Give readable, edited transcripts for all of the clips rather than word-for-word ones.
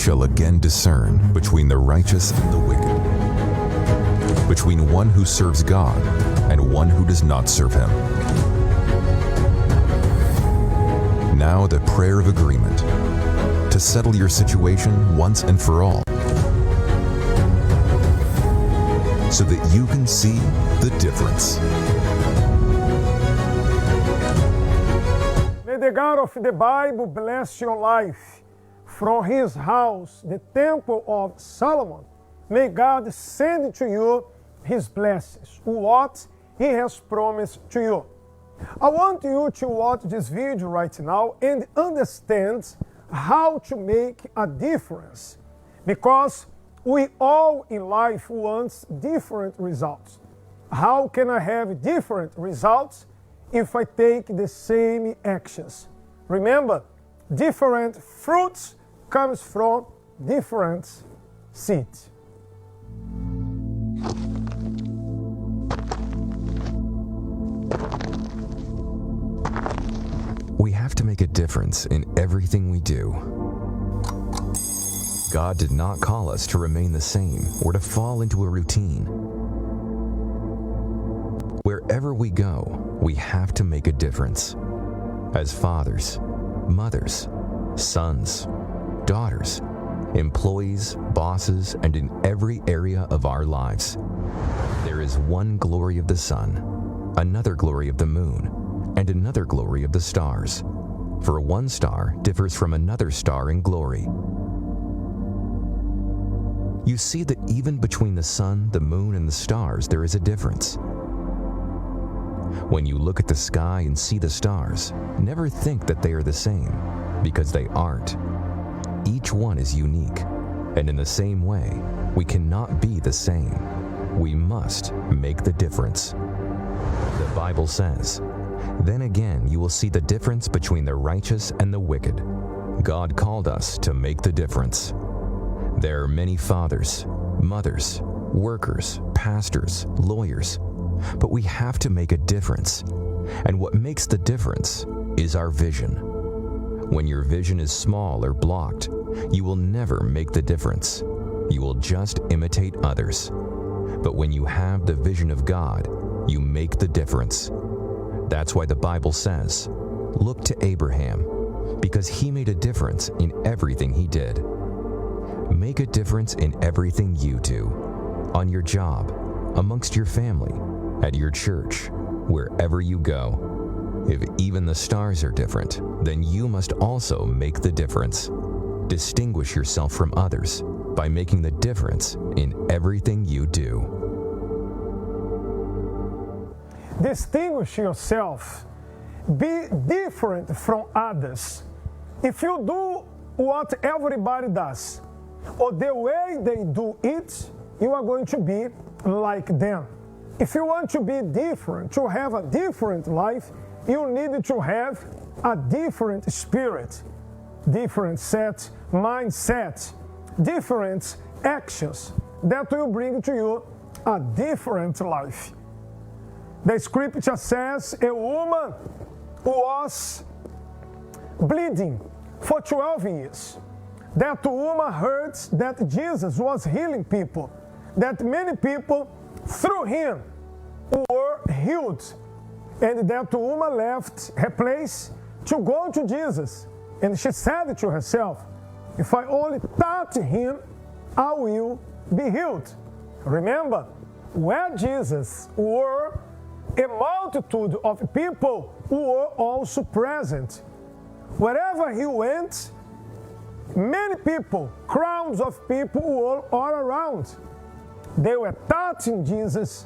shall again discern between the righteous and the wicked, between one who serves God and one who does not serve him. Now the prayer of agreement, to settle your situation once and for all, so that you can see the difference. May the God of the Bible bless your life. From his house, the Temple of Solomon, may God send to you his blessings, what he has promised to you. I want you to watch this video right now and understand how to make a difference, because we all in life want different results. How can I have different results if I take the same actions? Remember, different fruits comes from different seeds. We have to make a difference in everything we do. God did not call us to remain the same or to fall into a routine. Wherever we go, we have to make a difference. As fathers, mothers, sons, daughters, employees, bosses, and in every area of our lives. There is one glory of the sun, another glory of the moon, and another glory of the stars. For one star differs from another star in glory. You see that even between the sun, the moon, and the stars, there is a difference. When you look at the sky and see the stars, never think that they are the same, because they aren't. Each one is unique, and in the same way, we cannot be the same. We must make the difference. The Bible says, "Then again you will see the difference between the righteous and the wicked." God called us to make the difference. There are many fathers, mothers, workers, pastors, lawyers, but we have to make a difference. And what makes the difference is our vision. When your vision is small or blocked, you will never make the difference. You will just imitate others. But when you have the vision of God, you make the difference. That's why the Bible says, "Look to Abraham, because he made a difference in everything he did." Make a difference in everything you do, on your job, amongst your family, at your church, wherever you go. If even the stars are different, then you must also make the difference. Distinguish yourself from others by making the difference in everything you do. Distinguish yourself. Be different from others. If you do what everybody does, or the way they do it, you are going to be like them. If you want to be different, to have a different life, you need to have a different spirit, different mindset, different actions that will bring to you a different life. The scripture says a woman was bleeding for 12 years. That woman heard that Jesus was healing people, that many people through him were healed. And that woman left her place to go to Jesus. And she said to herself, "If I only touch him, I will be healed." Remember, where Jesus were, a multitude of people were also present. Wherever he went, many people, crowds of people were all around. They were touching Jesus.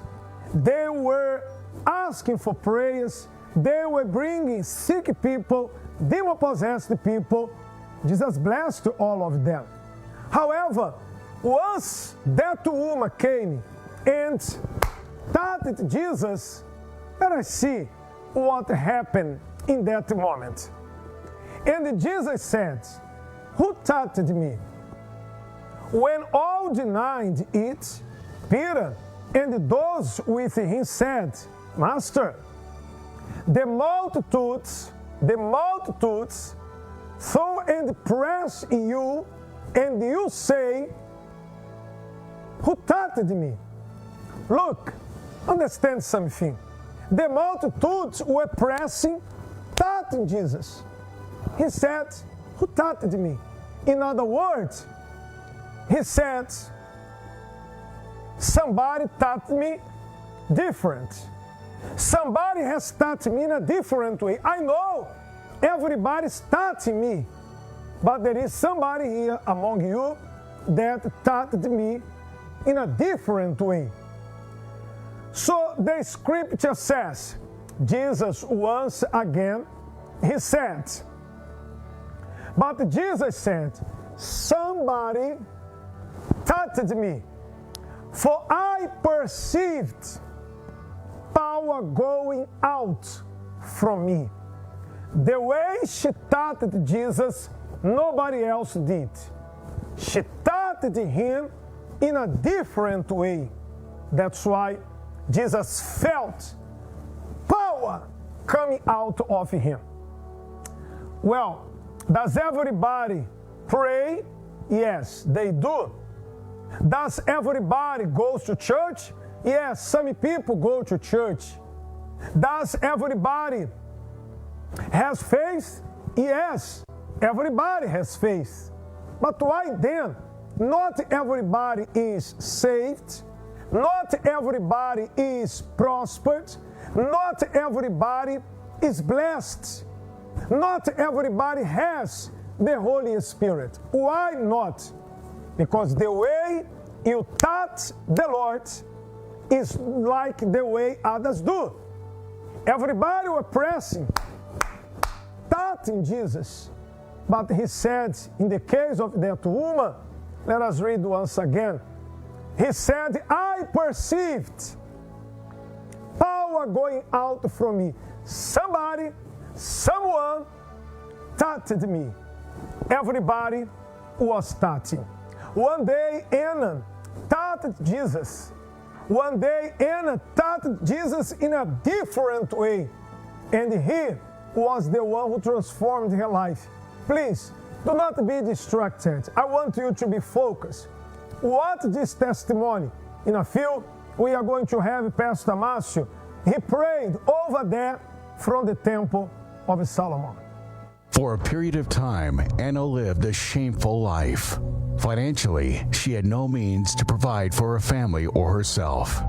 They were asking for prayers. They were bringing sick people, demon-possessed people. Jesus blessed all of them. However, once that woman came and touched Jesus, let us see what happened in that moment. And Jesus said, "Who touched me?" When all denied it, Peter and those with him said, "Master, the multitudes saw and pressed you and you say, who touched me? Look, understand something. The multitudes were pressing, touching Jesus. He said, who touched me? In other words, he said, somebody touched me different. Somebody has touched me in a different way. I know everybody's touching me, but there is somebody here among you that touched me in a different way. So the scripture says, Jesus once again, he said, but Jesus said, somebody touched me, for I perceived power going out from me. The way she touched Jesus, nobody else did. She touched him in a different way. That's why Jesus felt power coming out of him. Well, does everybody pray? Yes, they do. Does everybody go to church? Yes, some people go to church. Does everybody has faith? Yes, everybody has faith. But why then? Not everybody is saved. Not everybody is prospered. Not everybody is blessed. Not everybody has the Holy Spirit. Why not? Because the way you touch the Lord is like the way others do. Everybody were pressing, touching Jesus. But he said, in the case of that woman, let us read once again. He said, I perceived power going out from me. Somebody, someone touched me. Everybody was touching. One day, Anna touched Jesus. One day, Anna touched Jesus in a different way. And he was the one who transformed her life. Please, do not be distracted. I want you to be focused. What this testimony? In a few, we are going to have Pastor Márcio. He prayed over there from the Temple of Solomon. For a period of time, Anna lived a shameful life. Financially, she had no means to provide for her family or herself.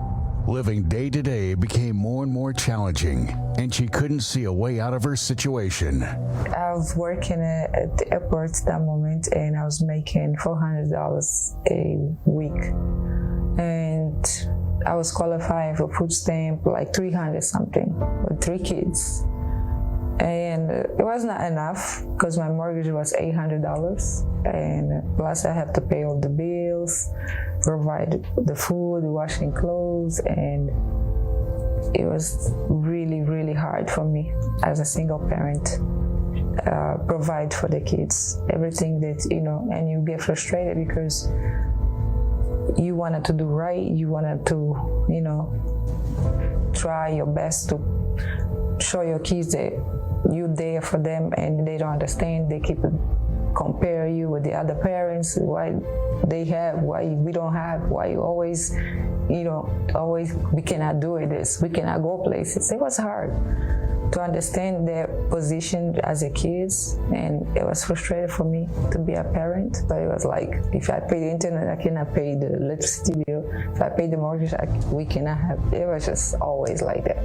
Living day to day became more and more challenging, and she couldn't see a way out of her situation. I was working at the airport at that moment, and I was making $400 a week. And I was qualifying for food stamp, like 300 something, with 3 kids. And it was not enough because my mortgage was $800, and plus I had to pay all the bills, provide the food, washing clothes, and it was really, really hard for me as a single parent. Provide for the kids, everything that, and you get frustrated because you wanted to do right, you wanted to, try your best to show your kids that you're there for them, and they don't understand. They keep compare you with the other parents, why they have, why we don't have, why you always, we cannot do this, we cannot go places. It was hard to understand their position as a kids, and it was frustrating for me to be a parent. But it was like, if I pay the internet, I cannot pay the electricity bill. If I pay the mortgage, we cannot have. It was just always like that.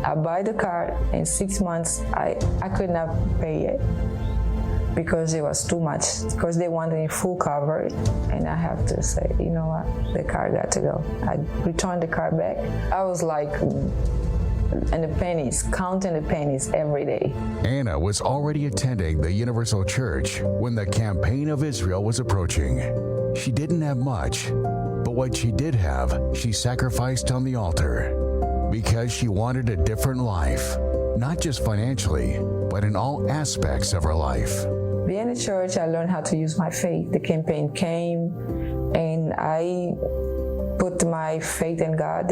I buy the car, in 6 months, I could not pay it because it was too much, because they wanted full coverage, and I have to say, you know what, the car got to go. I returned the car back. I was like, and the pennies, counting the pennies every day. Anna was already attending the Universal Church when the campaign of Israel was approaching. She didn't have much, but what she did have, she sacrificed on the altar because she wanted a different life, not just financially, but in all aspects of her life. Being in church, I learned how to use my faith. The campaign came, and I put my faith in God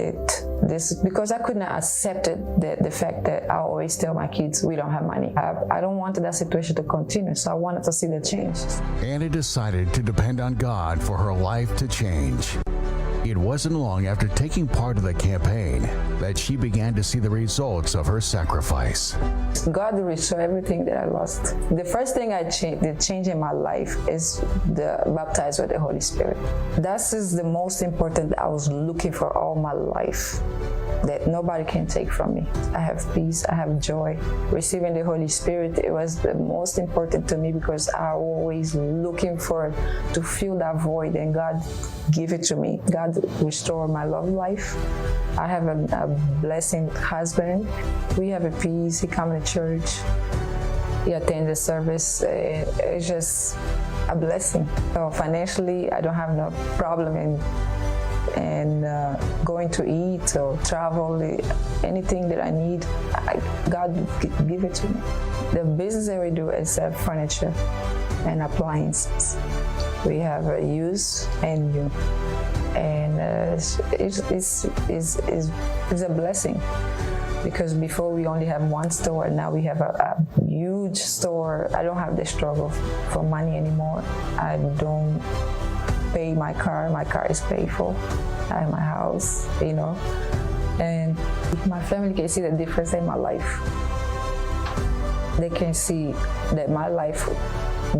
because I could not accept the fact that I always tell my kids we don't have money. I don't want that situation to continue, so I wanted to see the change. Anna decided to depend on God for her life to change. It wasn't long after taking part of the campaign that she began to see the results of her sacrifice. God restored everything that I lost. The first thing the change in my life is the baptized with the Holy Spirit. That is the most important that I was looking for all my life, that nobody can take from me. I have peace, I have joy. Receiving the Holy Spirit, it was the most important to me because I was always looking to fill that void, and God gave it to me. God restored my love life. I have a blessing husband. We have a peace. He comes to church. He attends the service. It's just a blessing. So financially, I don't have no problem in going to eat or travel. Anything that I need, God give it to me. The business that we do is furniture and appliances. We have a used and new, and it's a blessing because before we only have one store, now we have a huge store. I don't have the struggle for money anymore. I don't pay my car is paid for. I have my house, and my family can see the difference in my life. They can see that my life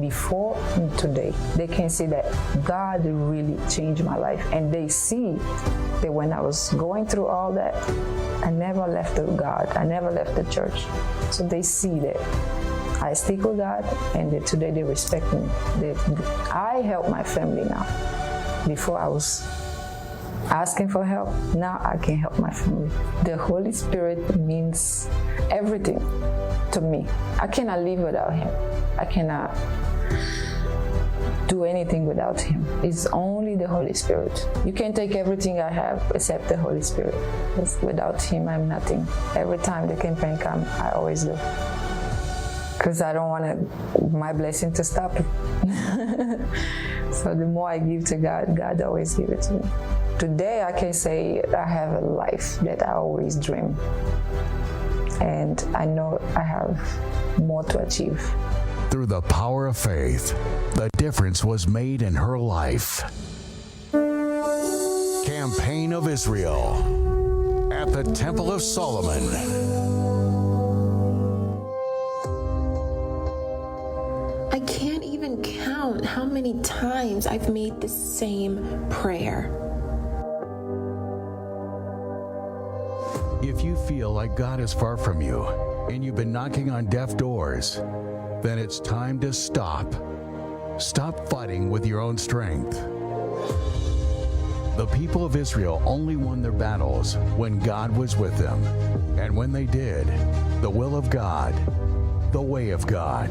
before and today, they can see that God really changed my life, and they see that when I was going through all that, I never left God, I never left the church. So they see that I stick with God, and that today they respect me. I help my family now. Before I was asking for help, now I can help my family. The Holy Spirit means everything to me. I cannot live without Him. I cannot do anything without Him. It's only the Holy Spirit. You can take everything I have except the Holy Spirit. Without Him, I'm nothing. Every time the campaign comes, I always do. Because I don't want my blessing to stop. So the more I give to God, God always gives it to me. Today I can say I have a life that I always dream. And I know I have more to achieve. Through the power of faith, the difference was made in her life. Campaign of Israel at the Temple of Solomon. I can't even count how many times I've made the same prayer. If you feel like God is far from you and you've been knocking on deaf doors, then it's time to stop. Stop fighting with your own strength. The people of Israel only won their battles when God was with them. And when they did, the will of God, the way of God.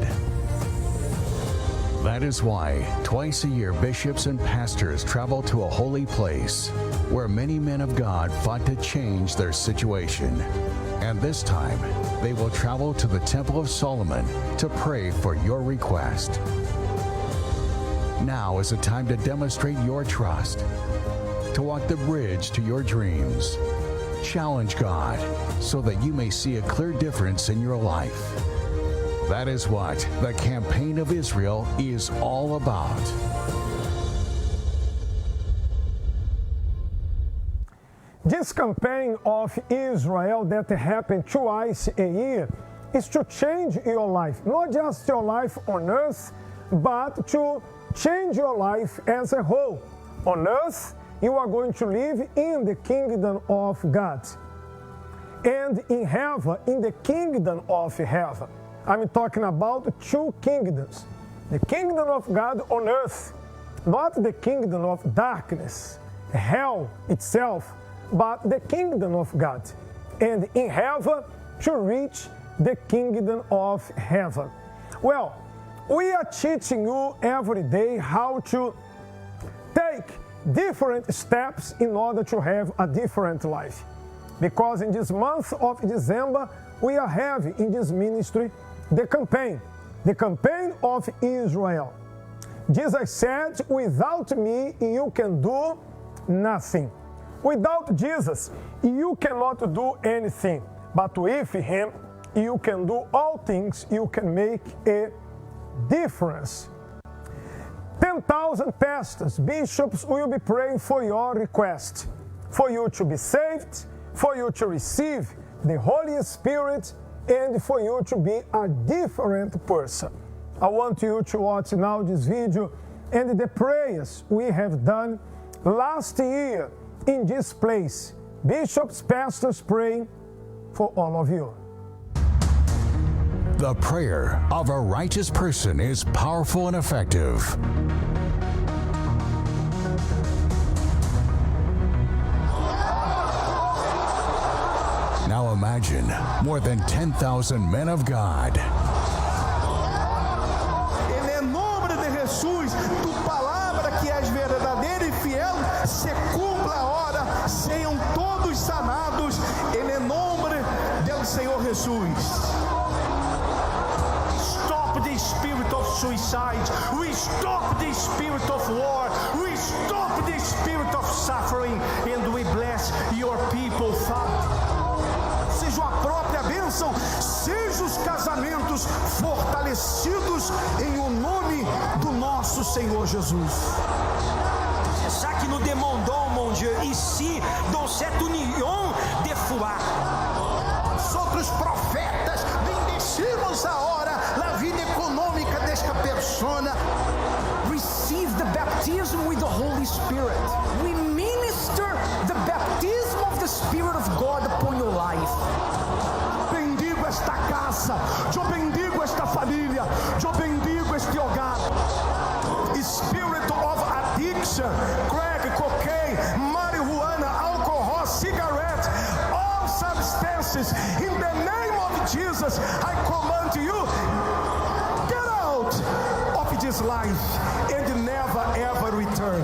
That is why twice a year bishops and pastors travel to a holy place where many men of God fought to change their situation. And this time, they will travel to the Temple of Solomon to pray for your request. Now is the time to demonstrate your trust, to walk the bridge to your dreams. Challenge God so that you may see a clear difference in your life. That is what the Campaign of Israel is all about. This campaign of Israel that happened twice a year is to change your life, not just your life on earth, but to change your life as a whole. On earth, you are going to live in the kingdom of God, and in heaven, in the kingdom of heaven. I'm talking about two kingdoms. The kingdom of God on earth, not the kingdom of darkness, hell itself, but the kingdom of God. And in heaven, to reach the kingdom of heaven. Well, we are teaching you every day how to take different steps in order to have a different life. Because in this month of December, we are having in this ministry the campaign of Israel. Jesus said, without me, you can do nothing. Without Jesus, you cannot do anything. But with Him, you can do all things. You can make a difference. 10,000 pastors, bishops will be praying for your request, for you to be saved, for you to receive the Holy Spirit, and for you to be a different person. I want you to watch now this video and the prayers we have done last year in this place. Bishops, pastors praying for all of you. The prayer of a righteous person is powerful and effective. Now imagine more than 10,000 men of God. Em nome de Jesus, tu palavra que és verdadeira e fiel, se cumpla a hora, sejam todos sanados, em nome do Senhor Jesus. Stop the spirit of suicide. We stop the spirit of war. We stop the spirit of suffering, and we bless your people, Father. Seja a própria bênção, sejam os casamentos fortalecidos em o nome do nosso Senhor Jesus. C'est ça qui nous demandons, mon Dieu, ici, dans cette union de foi. Outros profetas, bendecimos agora a vida econômica desta persona. Receive the baptism with the Holy Spirit. We minister the baptism of the Spirit of God upon your life. Bendigo esta casa, eu bendigo esta família, eu bendigo este hogar. Spirit of addiction, crack, cocaine, marijuana, alcohol, cigarette, all substances, in the name of Jesus, I command you, get out of this life and never ever return.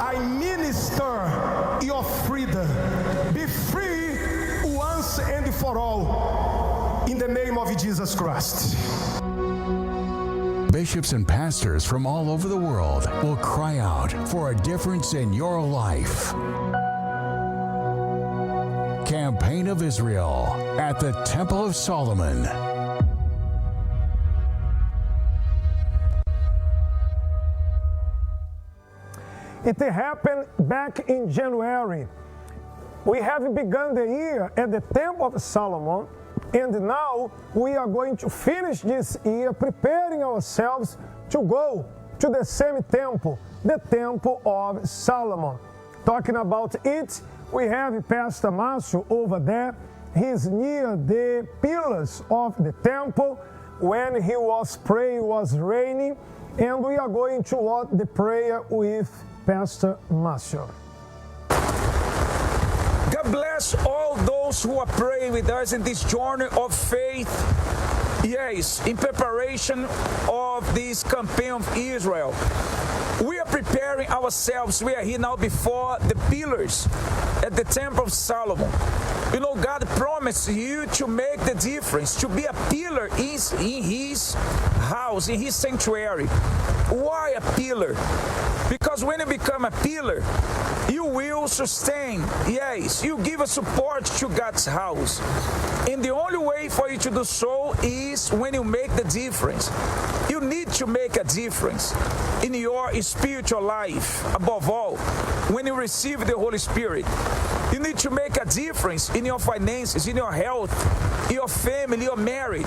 I minister your freedom. Be free once and for all, in the name of Jesus Christ. Bishops and pastors from all over the world will cry out for a difference in your life. Campaign of Israel at the Temple of Solomon. It happened back in January. We have begun the year at the Temple of Solomon, and now we are going to finish this year preparing ourselves to go to the same temple, the Temple of Solomon. Talking about it, we have Pastor Márcio over there. He's near the pillars of the temple. When he was praying, it was raining, and we are going to watch the prayer with Pastor Márcio. God bless all those who are praying with us in this journey of faith. Yes, in preparation of this campaign of Israel. We are preparing ourselves. We are here now before the pillars at the Temple of Solomon. You know, God promised you to make the difference, to be a pillar in His house, in His sanctuary. Why a pillar? Because when you become a pillar, you will sustain, yes, you give a support to God's house. And the only way for you to do so is when you make the difference. You need to make a difference in your spiritual life, above all, when you receive the Holy Spirit. You need to make a difference in your finances, in your health, in your family, your marriage.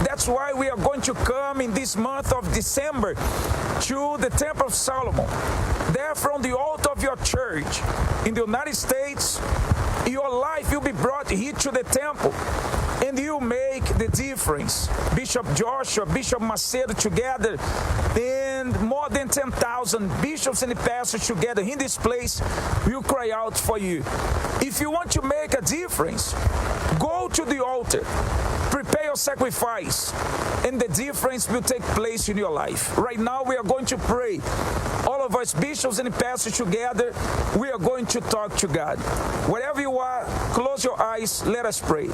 That's why we are going to come in this month of December to the Temple of Solomon. There from the altar of your church in the United States, your life will be brought here to the temple, and you make the difference. Bishop Joshua, Bishop Macedo together, and more than 10,000 bishops and pastors together in this place will cry out for you. If you want to make a difference, go to the altar, prepare your sacrifice, and the difference will take place in your life. Right now we are going to pray. All of us bishops and pastors together, we are going to talk to God. Wherever you are, close your eyes, let us pray.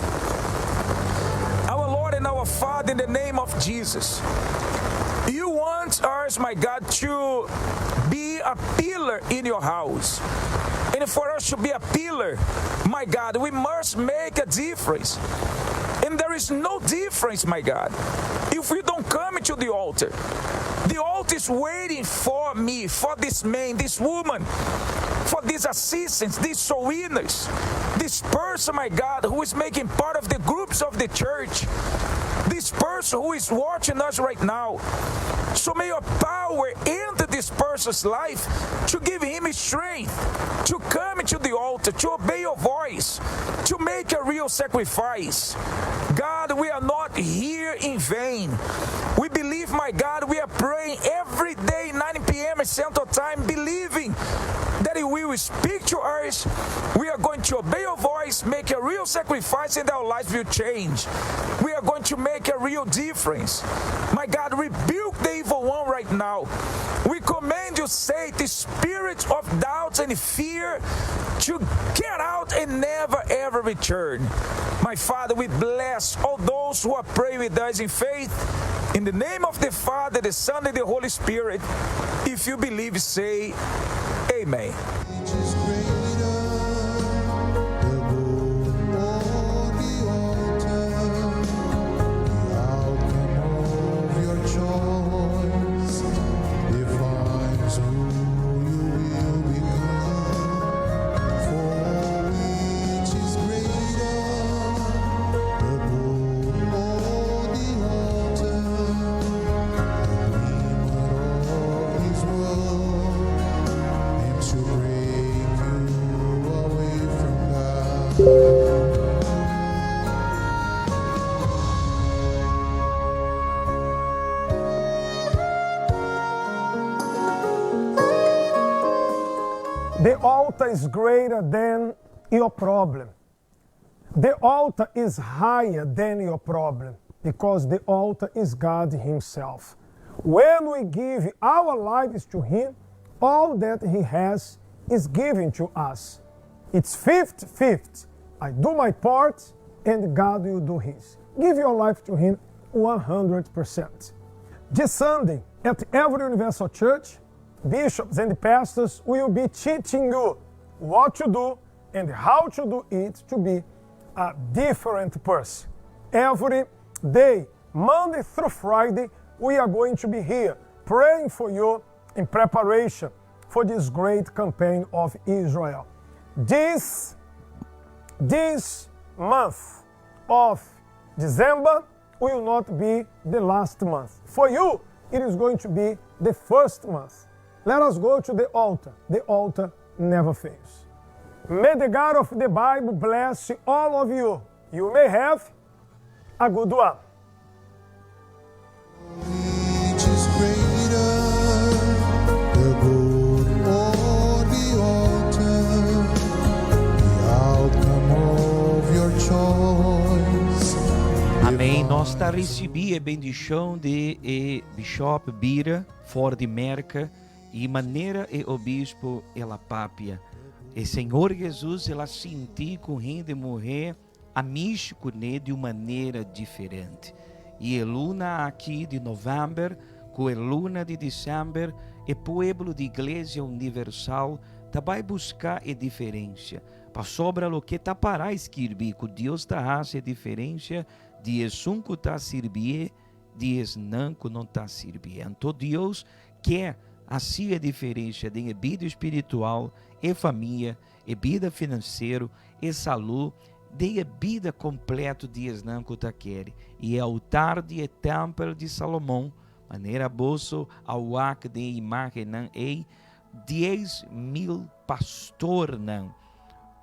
Our Lord and our Father, in the name of Jesus, you want us, my God, to be a pillar in your house. And for us to be a pillar, my God, we must make a difference. And there is no difference, my God, if we don't come to the altar. The altar is waiting for me, for this man, this woman, for these assistants, these soul winners, this person, my God, who is making part of the groups of the church, this person who is watching us right now. So may your power enter this person's life to give him strength, to come to the altar, to obey your voice, to make a real sacrifice. God, we are not here in vain. We believe, my God, we are praying every day, 9 p.m. Central Time, believing that He will speak to us. We are going to obey your voice, make a real sacrifice, and our lives will change. We are going to make a real difference. My God, rebuke the evil one right now. We command you, Satan, the spirit of doubt and fear, to get out and never ever return. My Father, we bless all those who are praying with us in faith. In the name of the Father, the Son, and the Holy Spirit. If you believe, say Amen. The altar is greater than your problem. The altar is higher than your problem because the altar is God Himself. When we give our lives to Him, all that He has is given to us. It's 50-50. I do my part and God will do His. Give your life to Him 100%. This Sunday, at every Universal Church, bishops and pastors will be teaching you what to do and how to do it to be a different person. Every day, Monday through Friday, we are going to be here praying for you in preparation for this great campaign of Israel. This month of December will not be the last month. For you, it is going to be the first month. Let us go to the altar. The altar never fails. May the God of the Bible bless all of you. You may have a good one. Which is greater, the good or the altar, the outcome of your choice. Amém. Nós está recebi a bendição de Bishop Bira, fora de Merca, e maneira o bispo ela pápia. E Senhor Jesus, ela senti correndo morrer a místico né de uma maneira diferente. E a luna aqui de novembro, com a luna de dezembro, o povo de Igreja Universal vai buscar a diferença. Para sobre o que está para escrever, que Deus está a fazer diferença, dias um que está a servir, dias não que não está a servir. Então Deus quer assim a diferença de vida espiritual, e família, e vida financeira, e saúde, de vida completa dias não que está quer. E é altar de Tempel de Salomon, maneira bolso ao ac de imagem não é 10.000 pastor não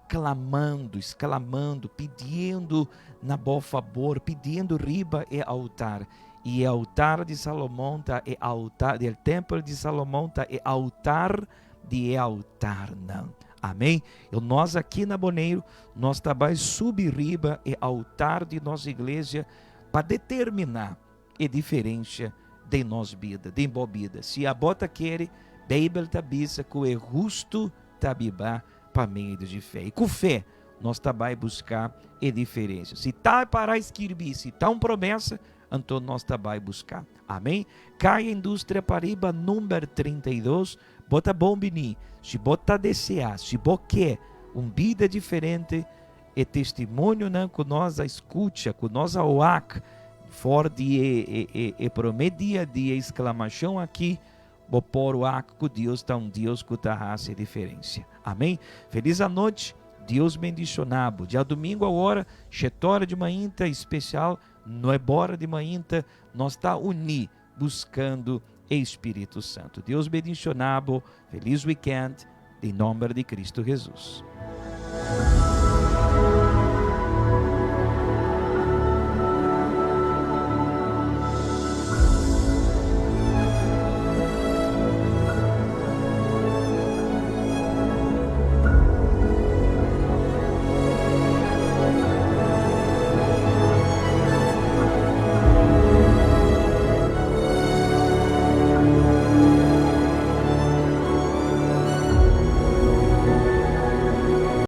clamando, exclamando, pedindo na bom favor, pedindo riba e altar. E o altar de Salomão tá é altar do Templo de Salomão tá é altar de altar não. Amém? E nós aqui na Boneiro, nós também subir riba e altar de nossa igreja para determinar a diferença de nossa vida, de boa vida. Se a bota quer, Bíblia tá bisa que é justo tá bibá para meio de fé. E com fé, nós também buscar a diferença. Se tá para escrever, se tá uma promessa, então nós também buscar. Amém? Cai Indústria Pariba, número 32, bota bom bini, se bota desejar, se bota quer vida diferente, é testemunho não que nós a escuta, que nós a oak, fora de promedia de exclamação aqui, vou pôr o ac que Deus está Deus que está a diferença. Amém? Feliz a noite, Deus bendicionado. Dia domingo agora, chetora de manhã especial, não é bora de manhã, nós está unir, buscando o Espírito Santo. Deus bendicionado, feliz weekend, em nome de Cristo Jesus.